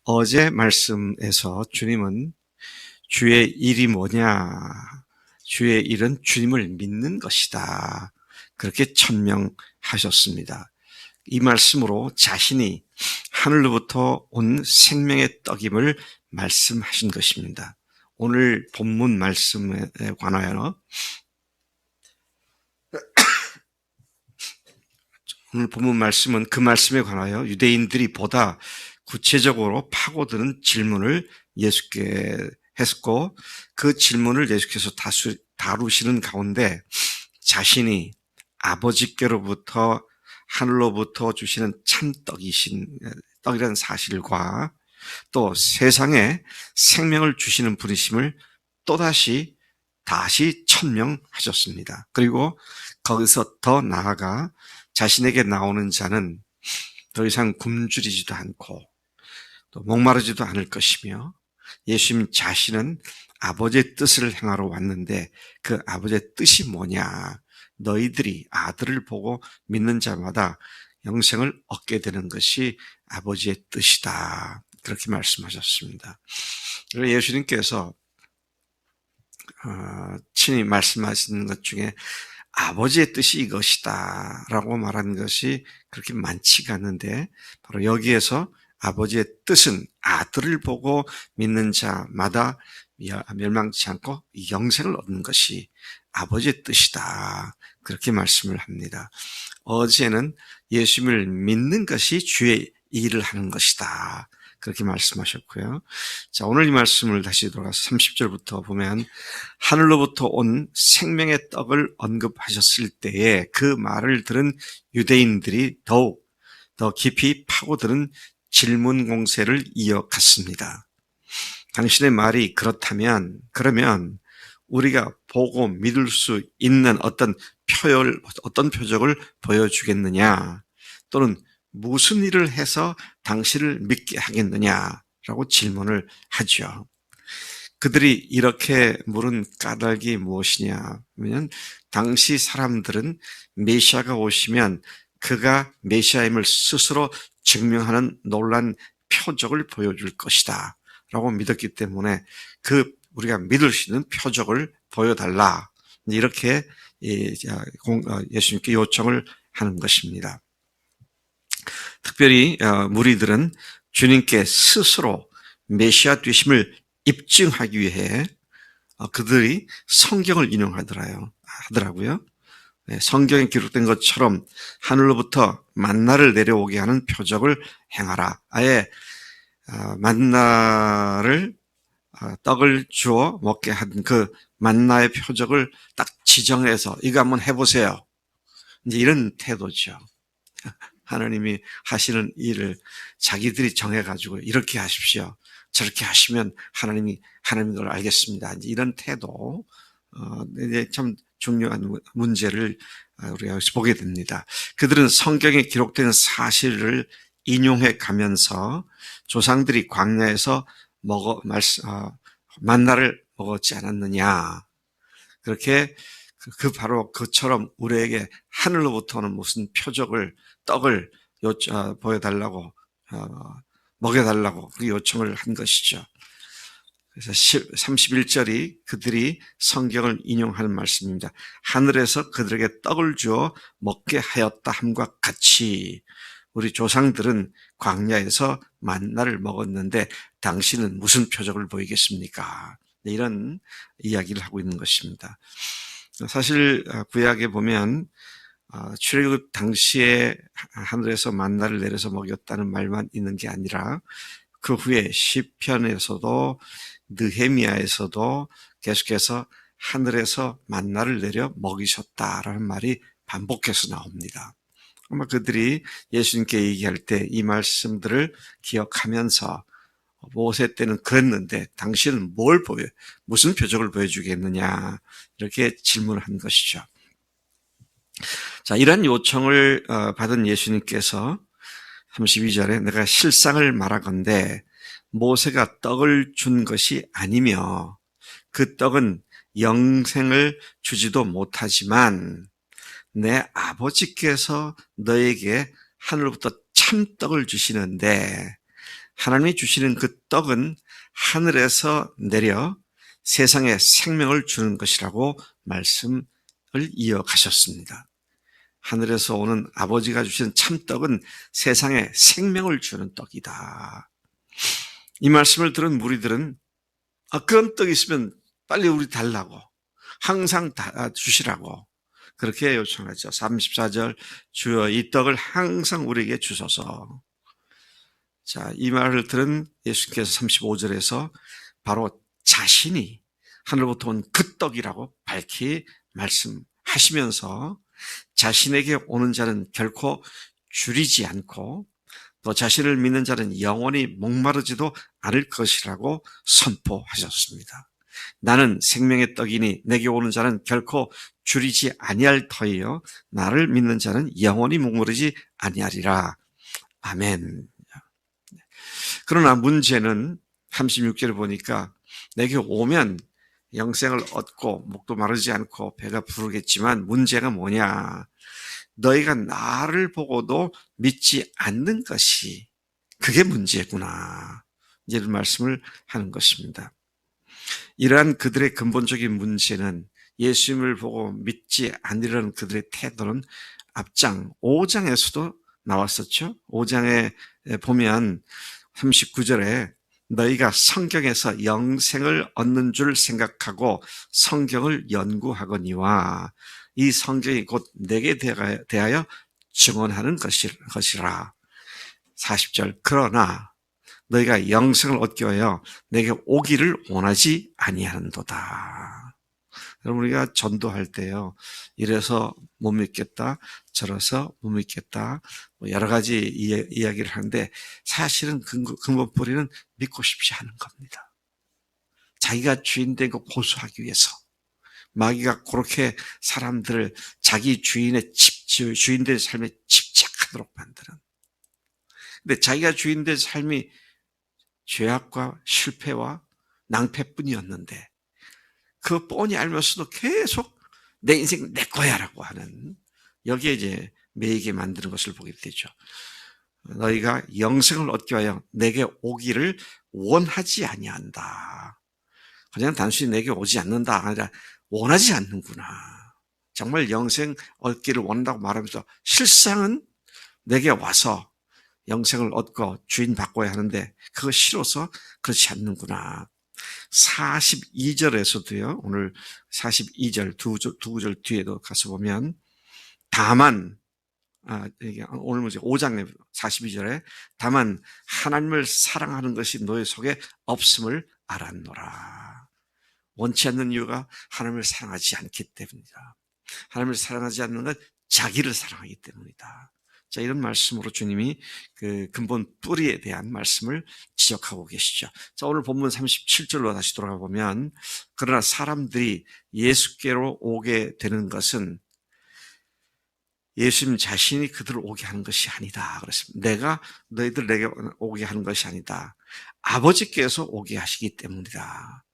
어제 말씀에서 주님은 주의 일이 뭐냐? 주의 일은 주님을 믿는 것이다. 그렇게 천명하셨습니다. 이 말씀으로 자신이 하늘로부터 온 생명의 떡임을 말씀하신 것입니다. 오늘 본문 말씀에 관하여 오늘 본문 말씀은 그 말씀에 관하여 유대인들이 보다 구체적으로 파고드는 질문을 예수께 했고, 그 질문을 예수께서 다루시는 가운데 자신이 아버지께로부터 하늘로부터 주시는 떡이라는 사실과 또 세상에 생명을 주시는 분이심을 다시 천명하셨습니다. 그리고 거기서 더 나아가 자신에게 나오는 자는 더 이상 굶주리지도 않고 또 목마르지도 않을 것이며, 예수님 자신은 아버지의 뜻을 행하러 왔는데 그 아버지의 뜻이 뭐냐? 너희들이 아들을 보고 믿는 자마다 영생을 얻게 되는 것이 아버지의 뜻이다. 그렇게 말씀하셨습니다. 예수님께서 친히 말씀하시는 것 중에 아버지의 뜻이 이것이다 라고 말하는 것이 그렇게 많지가 않는데, 바로 여기에서 아버지의 뜻은 아들을 보고 믿는 자마다 멸망치 않고 영생을 얻는 것이 아버지의 뜻이다. 그렇게 말씀을 합니다. 어제는 예수님을 믿는 것이 주의 일을 하는 것이다. 그렇게 말씀하셨고요. 자, 오늘 이 말씀을 다시 돌아가서 30절부터 보면 하늘로부터 온 생명의 떡을 언급하셨을 때에 그 말을 들은 유대인들이 더욱 더 깊이 파고드는 질문 공세를 이어갔습니다. 당신의 말이 그러면 우리가 보고 믿을 수 있는 어떤 표적을 보여주겠느냐? 또는 무슨 일을 해서 당신을 믿게 하겠느냐라고 질문을 하죠. 그들이 이렇게 물은 까닭이 무엇이냐 하면, 당시 사람들은 메시아가 오시면 그가 메시아임을 스스로 증명하는 놀라운 표적을 보여줄 것이다 라고 믿었기 때문에 우리가 믿을 수 있는 표적을 보여달라, 이렇게 예수님께 요청을 하는 것입니다. 특별히 무리들은 주님께 스스로 메시아 되심을 입증하기 위해 그들이 성경을 인용하더라고요. 성경에 기록된 것처럼 하늘로부터 만나를 내려오게 하는 표적을 행하라. 아예 만나를 떡을 주어 먹게 한 그 만나의 표적을 딱 지정해서 이거 한번 해보세요. 이제 이런 태도죠. 하나님이 하시는 일을 자기들이 정해가지고 이렇게 하십시오, 저렇게 하시면 하나님인 걸 알겠습니다. 이제 이런 태도, 이제 참 중요한 문제를 우리가 여기서 보게 됩니다. 그들은 성경에 기록된 사실을 인용해 가면서 조상들이 광야에서 만나를 먹었지 않았느냐, 그렇게 바로 그처럼 우리에게 하늘로부터는 무슨 표적을, 떡을 보여달라고, 먹여달라고 그 요청을 한 것이죠. 그래서 31절이 그들이 성경을 인용하는 말씀입니다. 하늘에서 그들에게 떡을 주어 먹게 하였다 함과 같이 우리 조상들은 광야에서 만나를 먹었는데 당신은 무슨 표적을 보이겠습니까? 이런 이야기를 하고 있는 것입니다. 사실 구약에 보면 출애굽 당시에 하늘에서 만나를 내려서 먹였다는 말만 있는 게 아니라 그 후에 시편에서도 느헤미야에서도 계속해서 하늘에서 만나를 내려 먹이셨다라는 말이 반복해서 나옵니다. 아마 그들이 예수님께 얘기할 때 이 말씀들을 기억하면서 모세 때는 그랬는데 당신은 무슨 표적을 보여주겠느냐, 이렇게 질문한 것이죠. 자, 이런 요청을 받은 예수님께서 32절에 내가 실상을 말하건대 모세가 떡을 준 것이 아니며 그 떡은 영생을 주지도 못하지만 내 아버지께서 너에게 하늘로부터 참떡을 주시는데 하나님이 주시는 그 떡은 하늘에서 내려 세상에 생명을 주는 것이라고 말씀을 이어가셨습니다. 하늘에서 오는 아버지가 주신 참떡은 세상에 생명을 주는 떡이다. 이 말씀을 들은 무리들은 그런 떡이 있으면 빨리 우리 달라고, 항상 주시라고 그렇게 요청하죠. 34절, 주여 이 떡을 항상 우리에게 주소서. 자, 이 말을 들은 예수께서 35절에서 바로 자신이 하늘부터 온 그 떡이라고 밝히 말씀하시면서 자신에게 오는 자는 결코 줄이지 않고 또 자신을 믿는 자는 영원히 목마르지도 않을 것이라고 선포하셨습니다. 나는 생명의 떡이니 내게 오는 자는 결코 줄이지 아니할 터이요 나를 믿는 자는 영원히 목마르지 아니하리라. 아멘. 그러나 문제는 36절을 보니까 내게 오면 영생을 얻고 목도 마르지 않고 배가 부르겠지만 문제가 뭐냐? 너희가 나를 보고도 믿지 않는 것이 그게 문제구나. 이런 말씀을 하는 것입니다. 이러한 그들의 근본적인 문제는 예수님을 보고 믿지 않으려는 그들의 태도는 앞장 5장에서도 나왔었죠. 5장에 보면 39절에 너희가 성경에서 영생을 얻는 줄 생각하고 성경을 연구하거니와 이 성경이 곧 내게 대하여 증언하는 것이라. 40절 그러나 너희가 영생을 얻기 위하여 내게 오기를 원하지 아니하는도다. 여러분 우리가 전도할 때요. 이래서 못 믿겠다. 저래서 못 믿겠다. 여러 가지 이야기를 하는데 사실은 근본 뿌리는 믿고 싶지 않은 겁니다. 자기가 주인된 거 고수하기 위해서. 마귀가 그렇게 사람들을 자기 주인된 삶에 집착하도록 만드는. 근데 자기가 주인된 삶이 죄악과 실패와 낭패뿐이었는데 그 뻔히 알면서도 계속 내 인생 내 거야라고 하는 여기에 이제 매이게 만드는 것을 보게 되죠. 너희가 영생을 얻기 위하여 내게 오기를 원하지 아니한다. 그냥 단순히 내게 오지 않는다 아니라 원하지 않는구나. 정말 영생 얻기를 원한다고 말하면서 실상은 내게 와서 영생을 얻고 주인 바꿔야 하는데 그거 싫어서 그렇지 않는구나. 42절에서도요. 오늘 42절 두 구절 뒤에도 가서 보면 다만 오늘 뭐지 5장 42절에 다만 하나님을 사랑하는 것이 너희 속에 없음을 알았노라. 원치 않는 이유가 하나님을 사랑하지 않기 때문이다. 하나님을 사랑하지 않는 건 자기를 사랑하기 때문이다. 자, 이런 말씀으로 주님이 그 근본 뿌리에 대한 말씀을 지적하고 계시죠. 자, 오늘 본문 37절로 다시 돌아가 보면 그러나 사람들이 예수께로 오게 되는 것은 예수님 자신이 그들을 오게 하는 것이 아니다. 그랬습니다. 너희들 내게 오게 하는 것이 아니다. 아버지께서 오게 하시기 때문이다.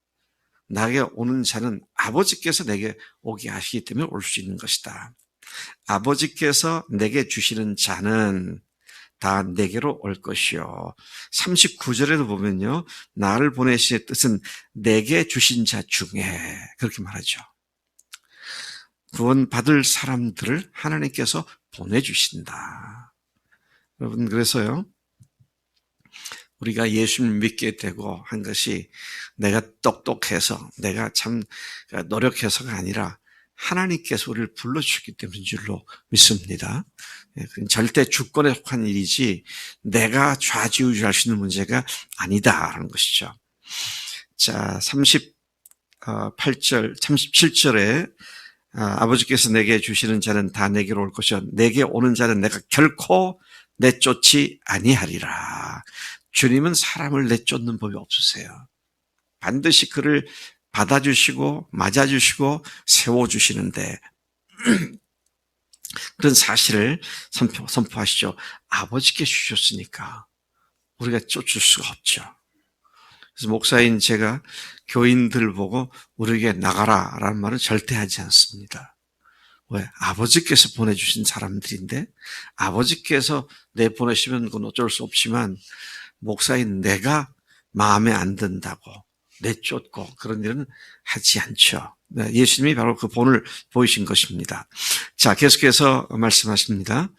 나에게 오는 자는 아버지께서 내게 오게 하시기 때문에 올 수 있는 것이다. 아버지께서 내게 주시는 자는 다 내게로 올 것이요. 39절에도 보면요. 나를 보내시의 뜻은 내게 주신 자 중에 그렇게 말하죠. 구원받을 사람들을 하나님께서 보내주신다. 여러분 그래서요. 우리가 예수를 믿게 되고 한 것이 내가 똑똑해서 내가 참 노력해서가 아니라 하나님께서 우리를 불러주셨기 때문인 줄로 믿습니다. 절대 주권에 속한 일이지 내가 좌지우지할 수 있는 문제가 아니다라는 것이죠. 자, 37절에 아버지께서 내게 주시는 자는 다 내게로 올 것이요 내게 오는 자는 내가 결코 내쫓지 아니하리라. 주님은 사람을 내쫓는 법이 없으세요. 반드시 그를 받아주시고 맞아주시고 세워주시는데 그런 사실을 선포하시죠. 아버지께 주셨으니까 우리가 쫓을 수가 없죠. 그래서 목사인 제가 교인들 보고 우리에게 나가라라는 말은 절대 하지 않습니다. 왜? 아버지께서 보내주신 사람들인데 아버지께서 내보내시면 그건 어쩔 수 없지만 목사인 내가 마음에 안 든다고 내쫓고 그런 일은 하지 않죠. 예수님이 바로 그 본을 보이신 것입니다. 자, 계속해서 말씀하십니다.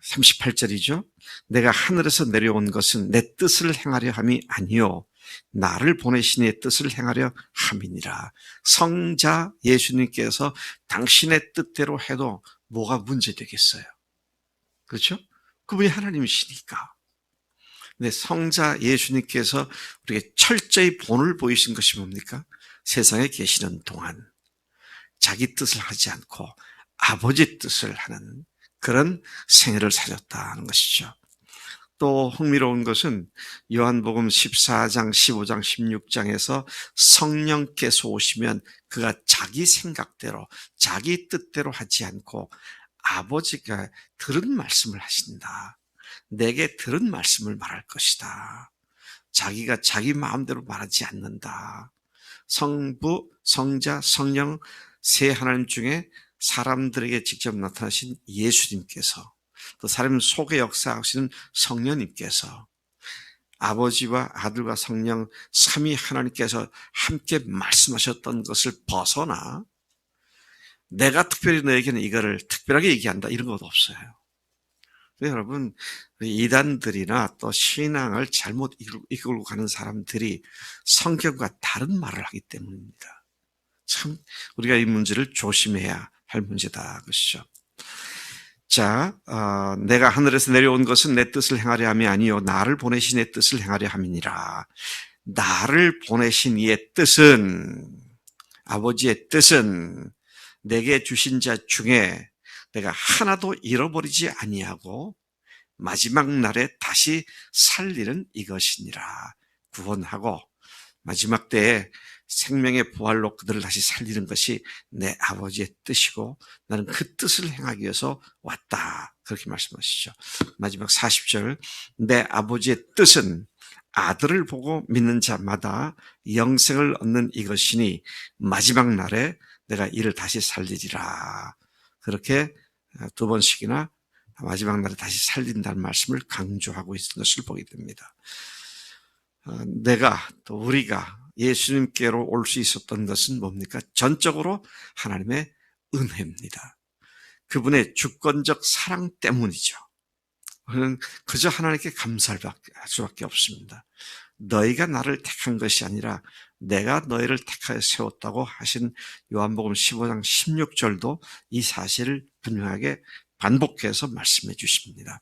38절이죠. 내가 하늘에서 내려온 것은 내 뜻을 행하려 함이 아니요 나를 보내신 이의 뜻을 행하려 함이니라. 성자 예수님께서 당신의 뜻대로 해도 뭐가 문제되겠어요? 그렇죠? 그분이 하나님이시니까. 근데 성자 예수님께서 우리에게 철저히 본을 보이신 것이 뭡니까? 세상에 계시는 동안 자기 뜻을 하지 않고 아버지 뜻을 하는 그런 생애를 사셨다는 것이죠. 또 흥미로운 것은 요한복음 14장, 15장, 16장에서 성령께서 오시면 그가 자기 생각대로, 자기 뜻대로 하지 않고 아버지가 들은 말씀을 하신다. 내게 들은 말씀을 말할 것이다. 자기가 자기 마음대로 말하지 않는다. 성부, 성자, 성령 세 하나님 중에 사람들에게 직접 나타나신 예수님께서 또 사람 속에 역사하시는 성령님께서 아버지와 아들과 성령 삼위 하나님께서 함께 말씀하셨던 것을 벗어나 내가 특별히 너에게는 이거를 특별하게 얘기한다 이런 것도 없어요. 여러분 이단들이나 또 신앙을 잘못 이끌고 가는 사람들이 성경과 다른 말을 하기 때문입니다. 참 우리가 이 문제를 조심해야 할 문제다 그것이죠. 자, 내가 하늘에서 내려온 것은 내 뜻을 행하려 함이 아니요 나를 보내신 이의 뜻을 행하려 함이니라. 나를 보내신 이의 뜻은 아버지의 뜻은 내게 주신 자 중에 내가 하나도 잃어버리지 아니하고 마지막 날에 다시 살리는 이것이니라. 구원하고 마지막 때에 생명의 부활로 그들을 다시 살리는 것이 내 아버지의 뜻이고 나는 그 뜻을 행하기 위해서 왔다. 그렇게 말씀하시죠. 마지막 40절 내 아버지의 뜻은 아들을 보고 믿는 자마다 영생을 얻는 이것이니 마지막 날에 내가 이를 다시 살리리라. 그렇게 두 번씩이나 마지막 날에 다시 살린다는 말씀을 강조하고 있는 것을 보게 됩니다. 내가 또 우리가 예수님께로 올 수 있었던 것은 뭡니까? 전적으로 하나님의 은혜입니다. 그분의 주권적 사랑 때문이죠. 우리는 그저 하나님께 감사할 수밖에 없습니다. 너희가 나를 택한 것이 아니라 내가 너희를 택하여 세웠다고 하신 요한복음 15장 16절도 이 사실을 분명하게 반복해서 말씀해 주십니다.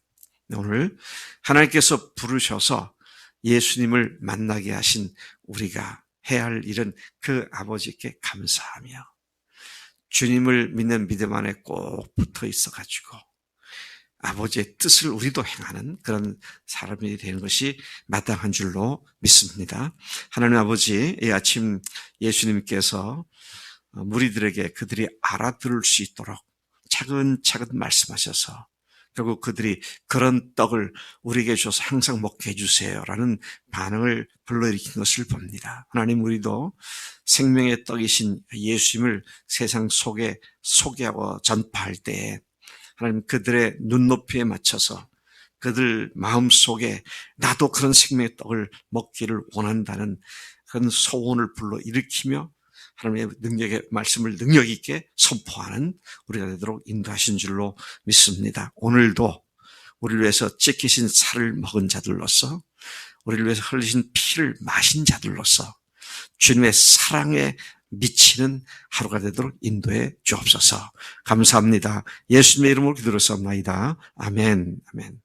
오늘 하나님께서 부르셔서 예수님을 만나게 하신 우리가 해야 할 일은 그 아버지께 감사하며 주님을 믿는 믿음 안에 꼭 붙어 있어가지고 아버지의 뜻을 우리도 행하는 그런 사람이 되는 것이 마땅한 줄로 믿습니다. 하나님 아버지, 이 아침 예수님께서 무리들에게 그들이 알아들을 수 있도록 차근차근 말씀하셔서 결국 그들이 그런 떡을 우리에게 주셔서 항상 먹게 해주세요라는 반응을 불러일으킨 것을 봅니다. 하나님 우리도 생명의 떡이신 예수님을 세상 속에 소개하고 전파할 때에 하나님 그들의 눈높이에 맞춰서 그들 마음속에 나도 그런 생명의 떡을 먹기를 원한다는 그런 소원을 불러일으키며 하나님의 능력의 말씀을 능력 있게 선포하는 우리가 되도록 인도하신 줄로 믿습니다. 오늘도 우리를 위해서 찢기신 살을 먹은 자들로서 우리를 위해서 흘리신 피를 마신 자들로서 주님의 사랑에 미치는 하루가 되도록 인도해 주옵소서. 감사합니다. 예수님의 이름으로 기도했사옵나이다. 아멘. 아멘.